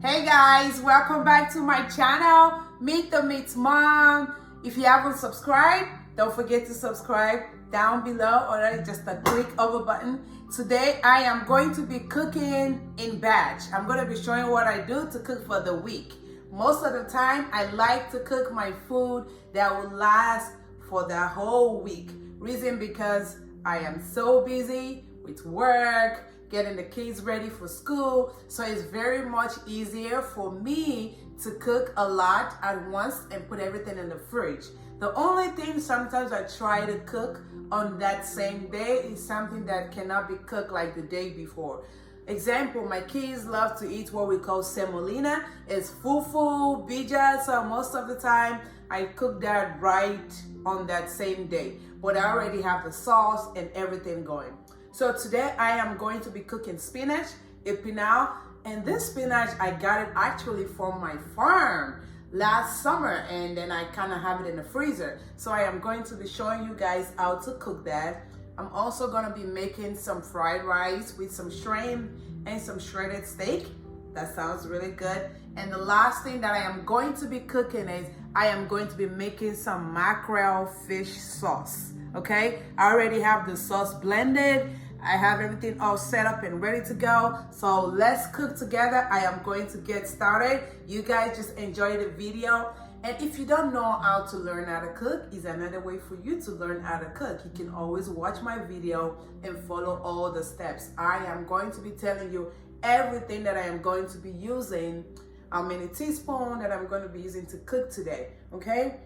Hey guys, welcome back to my channel, Meet the Meat's Mom. If you haven't subscribed, don't forget to subscribe down below, or just a click of a button. Today I am going to be cooking in batch. I'm going to be showing what I do to cook for the week. Most of the time I like to cook my food that will last for the whole week. Reason because I am so busy with work, getting the kids ready for school, so it's very much easier for me to cook a lot at once and put everything in the fridge. The only thing sometimes I try to cook on that same day is something that cannot be cooked like the day before. Example, my kids love to eat what we call semolina. It's fufu, bija, so most of the time I cook that right on that same day. But I already have the sauce and everything going. So today I am going to be cooking spinach, epinal, and this spinach I got it actually from my farm last summer, and then I kind of have it in the freezer. So I am going to be showing you guys how to cook that. I'm also going to be making some fried rice with some shrimp and some shredded steak. That sounds really good. And the last thing that I am going to be cooking is I am going to be making some mackerel fish sauce. Okay, I already have the sauce blended. I have everything all set up and ready to go. So let's cook together. I am going to get started. You guys just enjoy the video. And if you don't know how to learn how to cook, is another way for you to learn how to cook. You can always watch my video and follow all the steps. I am going to be telling you everything that I am going to be using, how many teaspoons that I'm going to be using to cook today, okay?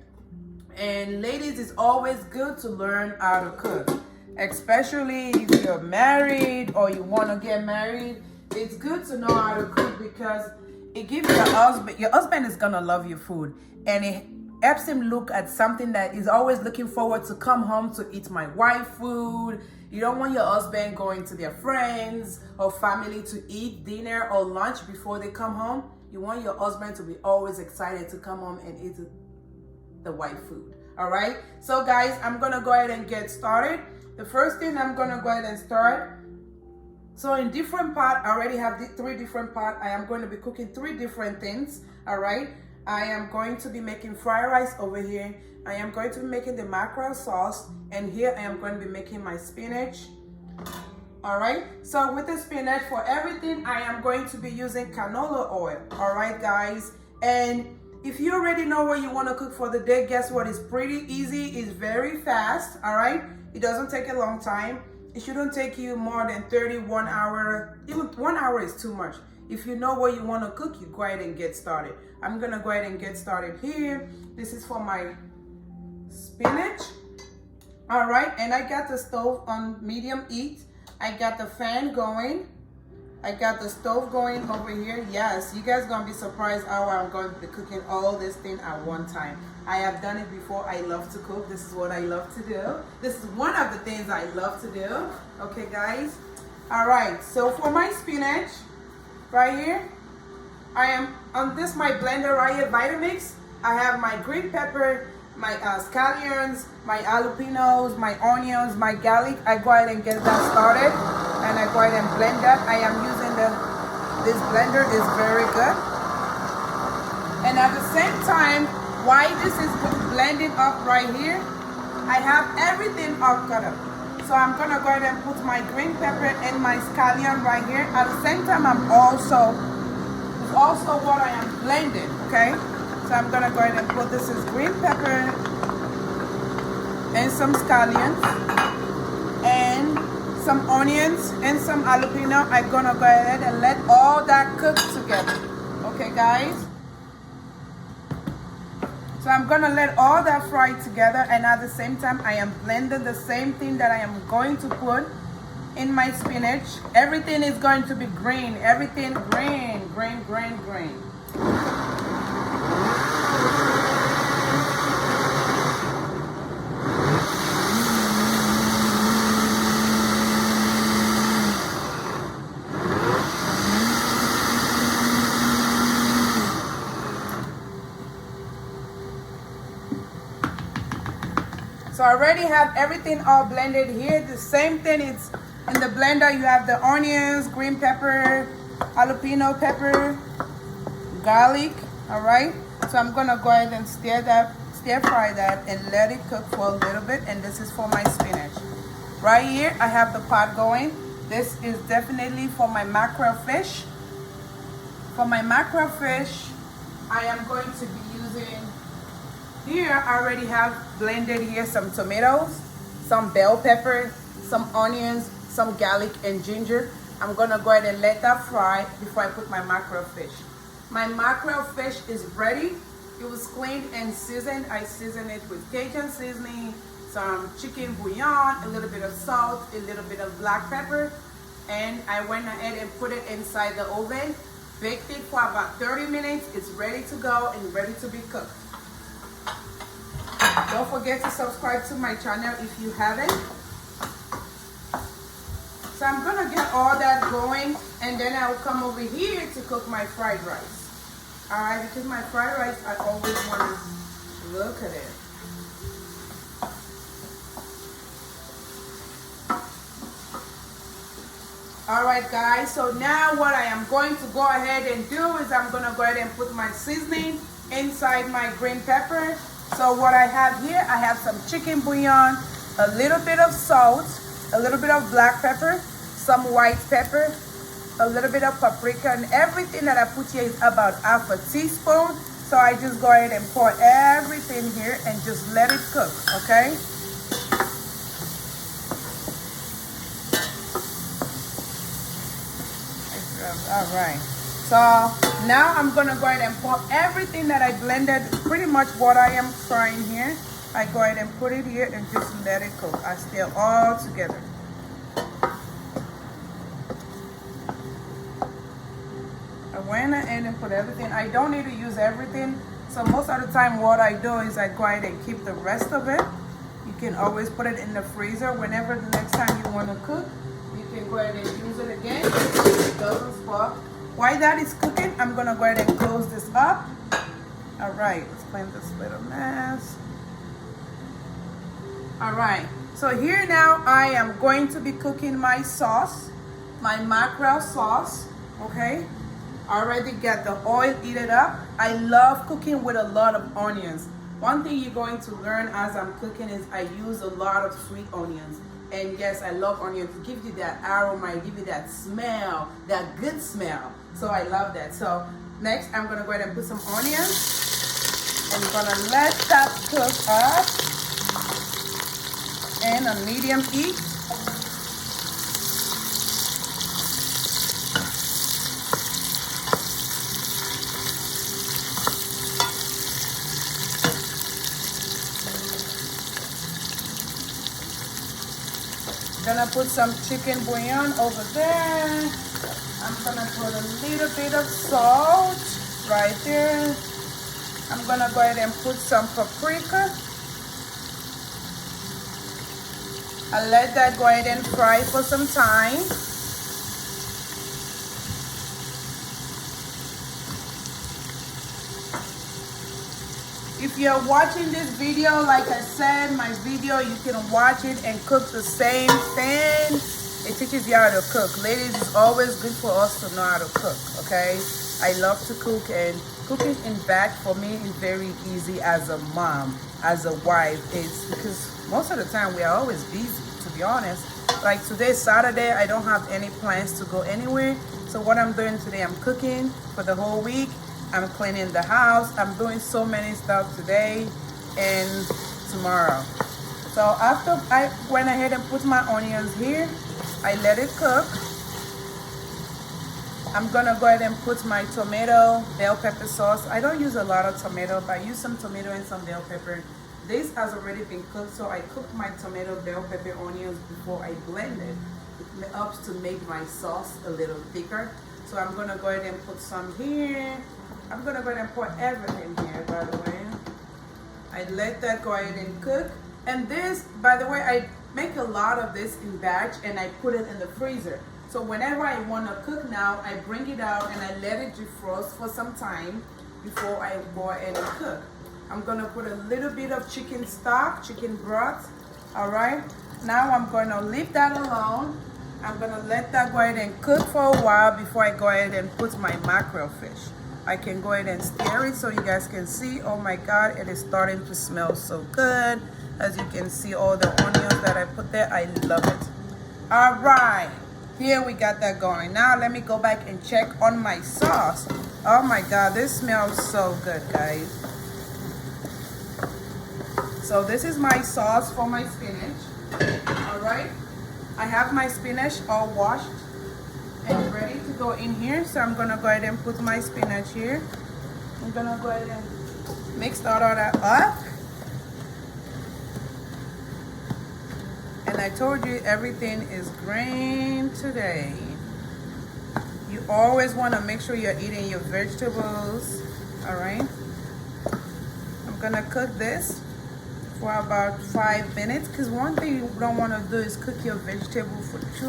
And ladies, it's always good to learn how to cook, especially if you're married or you want to get married. It's good to know how to cook because it gives your husband is gonna love your food, and it helps him look at something that is always looking forward to come home to eat my wife food. You don't want your husband going to their friends or family to eat dinner or lunch before they come home. You want your husband to be always excited to come home and eat the wife food. All right, so guys, I'm gonna go ahead and get started. The first thing I'm gonna go ahead and start, so in different pot, I already have the 3 different pot. I am going to be cooking 3 different things. All right, I am going to be making fried rice over here. I am going to be making the mackerel sauce, and here I am going to be making my spinach. All right, so with the spinach, for everything I am going to be using canola oil. All right guys, and if you already know what you want to cook for the day, guess what? It's pretty easy. It's very fast. All right, it doesn't take a long time. It shouldn't take you more than 31 hours. Even 1 hour is too much. If you know what you want to cook, you go ahead and get started. I'm gonna go ahead and get started here. This is for my spinach. All right, and I got the stove on medium heat. I got the fan going. I got the stove going over here. Yes, you guys gonna be surprised how I'm going to be cooking all this thing at one time. I have done it before. I love to cook. This is what I love to do. This is one of the things I love to do. Okay, guys. All right, so for my spinach, right here, I am on this my blender right here, Vitamix. I have my green pepper, my scallions, my jalapenos, my onions, my garlic. I go ahead and get that started, and I go ahead and blend that. I am using this blender is very good. And at the same time, while this is blending up right here, I have everything all cut up. So I'm gonna go ahead and put my green pepper and my scallion right here. At the same time, it's also what I am blending, okay? So I'm gonna go ahead and put this is green pepper and some scallions and some onions and some jalapeno. I'm gonna go ahead and let all that cook together. Okay, guys? So I'm gonna let all that fry together, and at the same time, I am blending the same thing that I am going to put in my spinach. Everything is going to be green. Everything green, green, green, green. So I already have everything all blended here. The same thing is in the blender. You have the onions, green pepper, jalapeno pepper, garlic. All right, so I'm gonna go ahead and stir fry that and let it cook for a little bit. And this is for my spinach. Right here I have the pot going. This is definitely for my mackerel fish. For my mackerel fish, I am going to be using, here I already have blended here some tomatoes, some bell pepper, some onions, some garlic and ginger. I'm gonna go ahead and let that fry before I put my mackerel fish. My mackerel fish is ready. It was cleaned and seasoned. I seasoned it with Cajun seasoning, some chicken bouillon, a little bit of salt, a little bit of black pepper, and I went ahead and put it inside the oven. Baked it for about 30 minutes. It's ready to go and ready to be cooked. Don't forget to subscribe to my channel if you haven't. So I'm gonna get all that going, and then I'll come over here to cook my fried rice. All right, because my fried rice, I always want to look at it. All right, guys, so now what I am going to go ahead and do is I'm gonna go ahead and put my seasoning inside my green pepper. So what I have here, I have some chicken bouillon, a little bit of salt, a little bit of black pepper, some white pepper, a little bit of paprika, and everything that I put here is about half a teaspoon. So I just go ahead and pour everything here and just let it cook, okay? All right, so now I'm gonna go ahead and pour everything that I blended, pretty much what I am frying here. I go ahead and put it here and just let it cook. I stir all together. I went ahead and put everything. I don't need to use everything, so most of the time what I do is I go ahead and keep the rest of it. You can always put it in the freezer. Whenever the next time you want to cook, you can go ahead and use it again. It doesn't spoil. While that is cooking, I'm gonna go ahead and close this up. All right, let's clean this little mess. All right, so here now I am going to be cooking my sauce, my mackerel sauce, okay? I already got the oil heated up. I love cooking with a lot of onions. One thing you're going to learn as I'm cooking is I use a lot of sweet onions. And yes, I love onions. It gives you that aroma, it gives you that smell, that good smell. So I love that. So next, I'm gonna go ahead and put some onions. I'm gonna let that cook up in a medium heat. Gonna put some chicken bouillon over there. I'm gonna put a little bit of salt right there. I'm gonna go ahead and put some paprika. I'll let that go ahead and fry for some time. If you're watching this video, like I said, my video, you can watch it and cook the same thing. It teaches you how to cook. Ladies, it's always good for us to know how to cook, okay? I love to cook, and cooking in batch for me is very easy as a mom, as a wife. It's because most of the time we are always busy, to be honest. Like today's Saturday, I don't have any plans to go anywhere. So what I'm doing today, I'm cooking for the whole week. I'm cleaning the house. I'm doing so many stuff today and tomorrow. So after I went ahead and put my onions here, I let it cook. I'm gonna go ahead and put my tomato bell pepper sauce. I don't use a lot of tomato, but I use some tomato and some bell pepper. This has already been cooked, so I cooked my tomato, bell pepper, onions before I blend it. It helps to make my sauce a little thicker. So I'm gonna go ahead and put some here. I'm gonna go ahead and pour everything here, by the way. I let that go ahead and cook. And this, by the way, I make a lot of this in batch and I put it in the freezer. So whenever I wanna cook now, I bring it out and I let it defrost for some time before I go ahead and cook. I'm gonna put a little bit of chicken stock, chicken broth, all right? Now I'm gonna leave that alone. I'm gonna let that go ahead and cook for a while before I go ahead and put my mackerel fish. I can go ahead and stir it so you guys can see. Oh my God, it is starting to smell so good. As you can see, all the onions that I put there, I love it. All right, here we got that going. Now let me go back and check on my sauce. Oh my God, this smells so good, guys. So this is my sauce for my spinach. All right, I have my spinach all washed and ready to go in here. So I'm gonna go ahead and put my spinach here. I'm gonna go ahead and mix all of that up. And I told you everything is green today. You always want to make sure you're eating your vegetables. All right. I'm gonna cook this for about 5 minutes, because one thing you don't want to do is cook your vegetable for too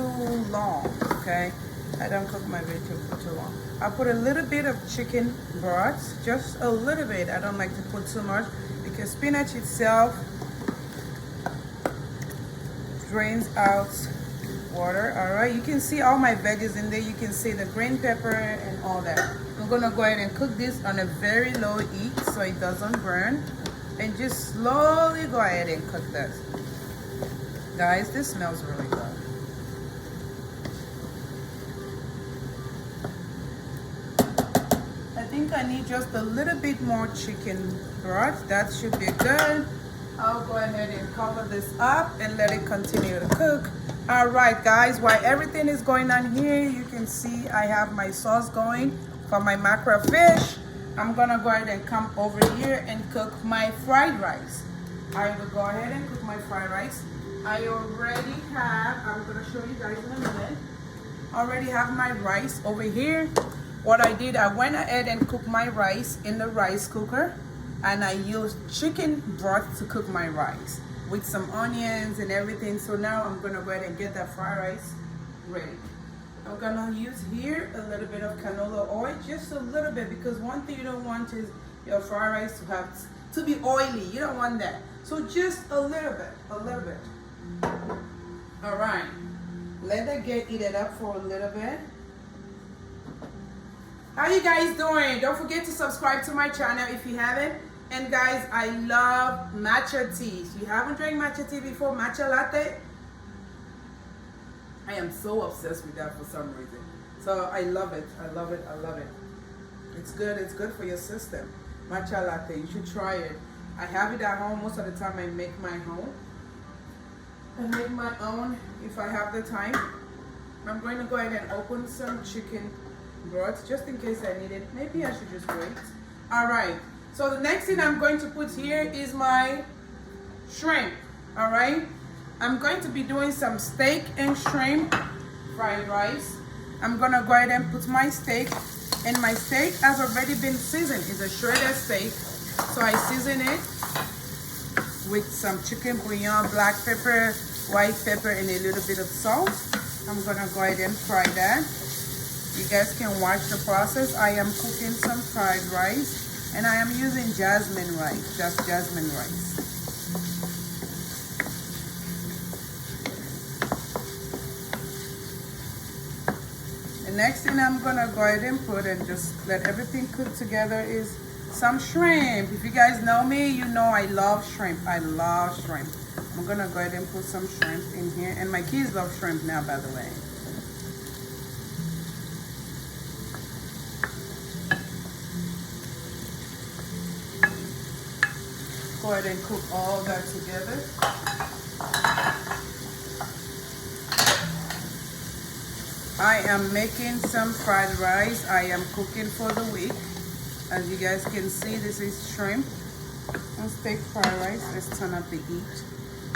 long. Okay, I don't cook my vegetable for too long. I put a little bit of chicken broth, just a little bit. I don't like to put too much because spinach itself drains out water. All right, you can see all my veggies in there. You can see the green pepper and all that. I'm gonna go ahead and cook this on a very low heat so it doesn't burn, and just slowly go ahead and cook this. Guys, this smells really good. I think I need just a little bit more chicken broth. That should be good. I'll go ahead and cover this up and let it continue to cook. All right, guys, while everything is going on here, you can see I have my sauce going for my mackerel fish. I'm gonna go ahead and come over here and cook my fried rice. I will go ahead and cook my fried rice. I already have, I'm gonna show you guys in a minute. Already have my rice over here. What I did, I went ahead and cooked my rice in the rice cooker, and I used chicken broth to cook my rice with some onions and everything. So now I'm gonna go ahead and get that fried rice ready. I'm gonna use here a little bit of canola oil, just a little bit, because one thing you don't want is your fried rice to be oily. You don't want that. So just a little bit, a little bit. All right, let that get heated up for a little bit. How you guys doing? Don't forget to subscribe to my channel if you haven't. And guys, I love matcha tea. If you haven't drank matcha tea before, matcha latte, I am so obsessed with that for some reason. So I love it. I love it. I love it. It's good. It's good for your system. Matcha latte. You should try it. I have it at home. Most of the time I make my home. I make my own if I have the time. I'm going to go ahead and open some chicken broth just in case I need it. Maybe I should just wait. All right. So the next thing I'm going to put here is my shrimp. All right. I'm going to be doing some steak and shrimp fried rice. I'm gonna go ahead and put my steak, and my steak has already been seasoned. It's a shredded steak, so I season it with some chicken bouillon, black pepper, white pepper, and a little bit of salt. I'm gonna go ahead and fry that. You guys can watch the process. I am cooking some fried rice, and I am using jasmine rice, just jasmine rice. Next thing I'm gonna go ahead and put and just let everything cook together is some shrimp. If you guys know me, you know I love shrimp. I love shrimp. I'm gonna go ahead and put some shrimp in here, and my kids love shrimp now, by the way. Go ahead and cook all that together. I am making some fried rice. I am cooking for the week. As you guys can see, this is shrimp and steak fried rice. Let's turn up the heat.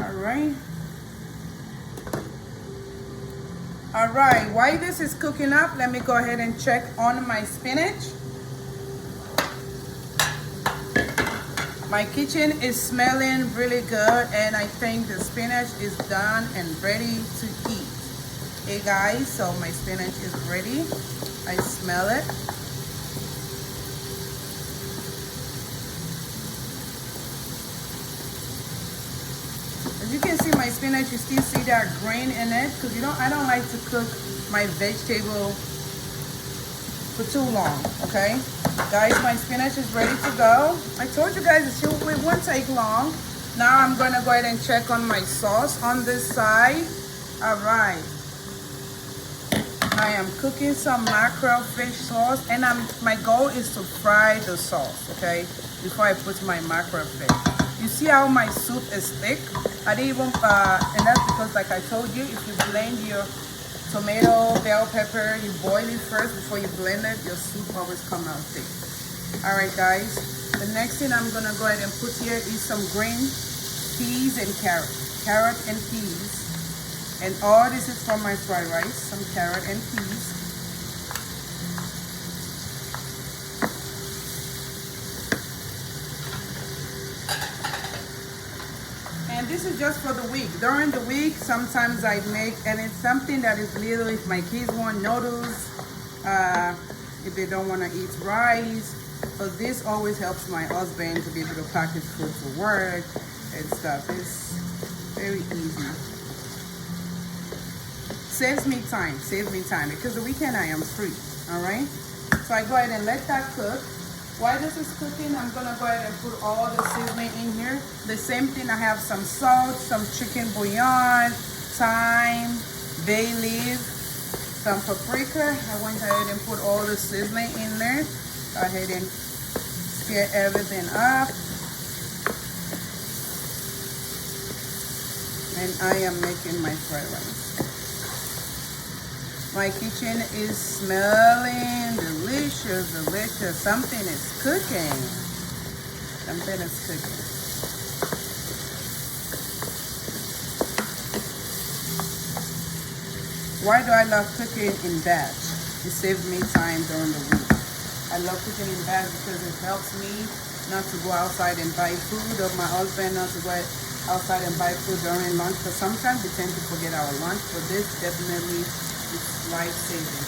All right. All right, while this is cooking up, let me go ahead and check on my spinach. My kitchen is smelling really good, and I think the spinach is done and ready to eat. Hey guys, so my spinach is ready. I smell it. As you can see, my spinach, you still see that grain in it, because I don't like to cook my vegetable for too long, okay? Guys, my spinach is ready to go. I told you guys it won't take long. Now I'm gonna go ahead and check on my sauce on this side. All right. I am cooking some mackerel fish sauce, and my goal is to fry the sauce, okay, before I put my mackerel fish. You see how my soup is thick? I didn't even, and that's because, like I told you, if you blend your tomato, bell pepper, you boil it first before you blend it, your soup always come out thick. All right, guys. The next thing I'm gonna go ahead and put here is some green peas and carrot and peas. And all this is for my fried rice, some carrot and peas. And this is just for the week. During the week, sometimes I make, and it's something that is little if my kids want noodles, if they don't want to eat rice. So this always helps my husband to be able to package food for work and stuff. It's very easy. Saves me time, because the weekend I am free, all right? So I go ahead and let that cook. While this is cooking, I'm gonna go ahead and put all the seasoning in here. The same thing, I have some salt, some chicken bouillon, thyme, bay leaf, some paprika. I went ahead and put all the seasoning in there. Go ahead and stir everything up. And I am making my fried rice. My kitchen is smelling delicious, delicious. Something is cooking. Something is cooking. Why do I love cooking in batch? It saves me time during the week. I love cooking in batch because it helps me not to go outside and buy food, or my husband not to go outside and buy food during lunch, because sometimes we tend to forget our lunch, but this definitely is life-saving.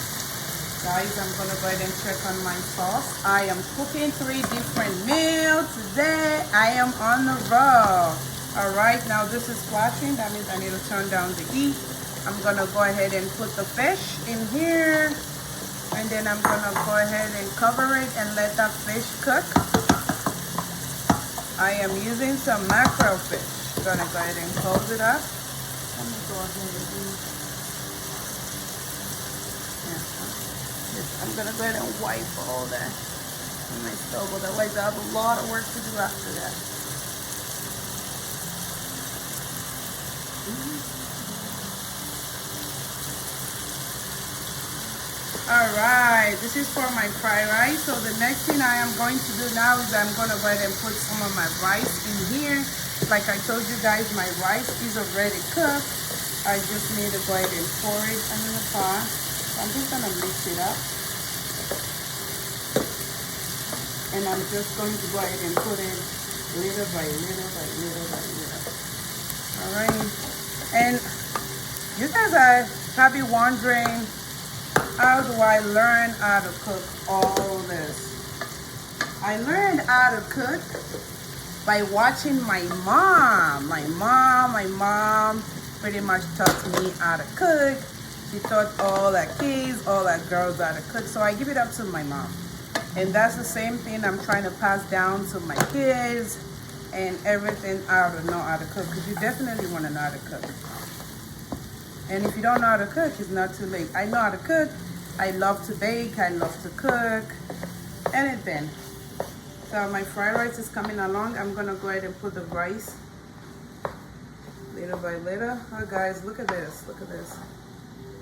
Guys, I'm gonna go ahead and check on my sauce. I am cooking 3 different meals today. I am on the roll. All right, now this is flashing. That means I need to turn down the heat. I'm gonna go ahead and put the fish in here, and then I'm gonna go ahead and cover it and let that fish cook. I am using some mackerel fish. Gonna go ahead and close it up. Let me go ahead and I'm gonna go ahead and wipe all that on my stove, otherwise I have a lot of work to do after that. Alright, this is for my fried rice. So the next thing I am going to do now is I'm gonna go ahead and put some of my rice in here. Like I told you guys, my rice is already cooked. I just need to go ahead and pour it in the pot. So I'm just gonna mix it up. And I'm just going to go ahead and put it little by little by little by little. All right. And you guys are probably wondering, how do I learn how to cook all this? I learned how to cook by watching my mom. My mom pretty much taught me how to cook. She taught all the kids, all the girls how to cook. So I give it up to my mom. And that's the same thing I'm trying to pass down to my kids and everything, how to know how to cook. Because you definitely want to know how to cook. And if you don't know how to cook, it's not too late. I know how to cook. I love to bake. I love to cook. Anything. So my fried rice is coming along. I'm going to go ahead and put the rice little by little. Oh, guys, look at this. Look at this.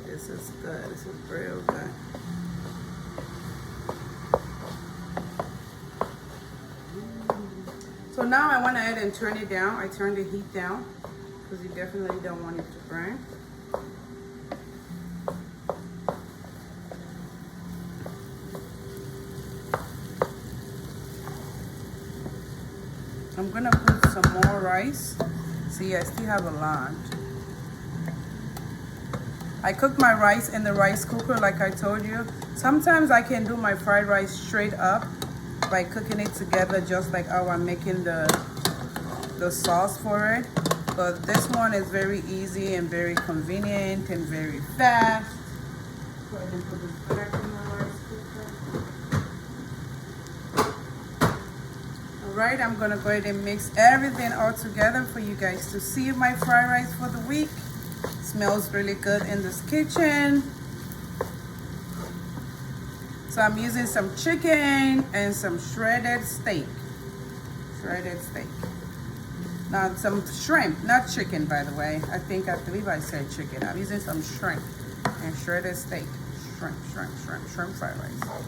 This is good. This is real good. So now I went ahead and turn it down. I turned the heat down because you definitely don't want it to burn. I'm gonna put some more rice. See, I still have a lot. I cook my rice in the rice cooker like I told you. Sometimes I can do my fried rice straight up by cooking it together, just like how I'm making the sauce for it. But this one is very easy and very convenient and very fast. Go ahead and put this back in the rice cooker. right, I'm gonna go ahead and mix everything all together for you guys to see my fried rice for the week. Smells really good in this kitchen. So I'm using some chicken and some shredded steak. Shredded steak. Now some shrimp, not chicken, by the way. I believe I said chicken. I'm using some shrimp and shredded steak. Shrimp fried rice.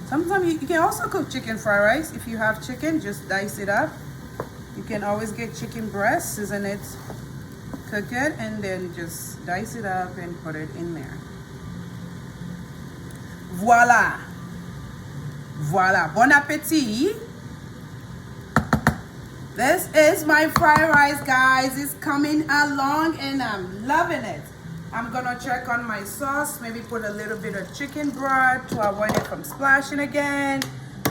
Sometimes you can also cook chicken fried rice. If you have chicken, just dice it up. You can always get chicken breast, season it, cook it, and then just dice it up and put it in there. Voila. Voila. Bon appetit. This is my fried rice, guys. It's coming along and I'm loving it. I'm gonna check on my sauce, maybe put a little bit of chicken broth to avoid it from splashing again.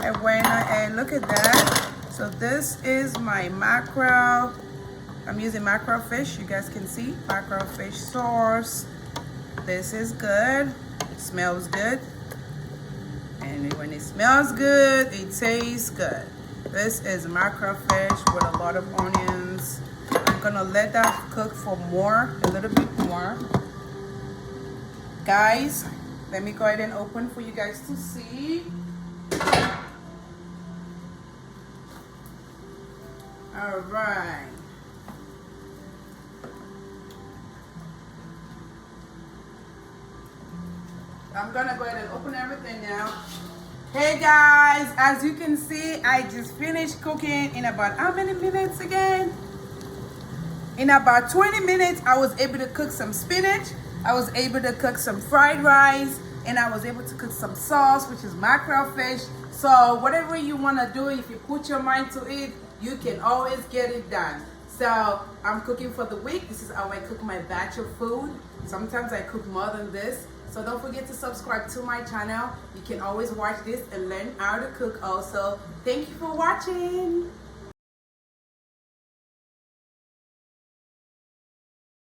And look at that. So this is my mackerel. I'm using mackerel fish, you guys can see. Mackerel fish sauce. This is good. It smells good. And when it smells good, it tastes good. This is mackerel fish with a lot of onions. I'm gonna let that cook for a little bit more. Guys, let me go ahead and open for you guys to see. All right. I'm gonna go ahead and open everything now. Hey guys, as you can see, I just finished cooking in about how many minutes again? In about 20 minutes, I was able to cook some spinach. I was able to cook some fried rice, and I was able to cook some sauce, which is mackerel fish. So whatever you want to do, if you put your mind to it, you can always get it done. So I'm cooking for the week. This is how I cook my batch of food. Sometimes I cook more than this. So don't forget to subscribe to my channel. You can always watch this and learn how to cook also. Thank you for watching.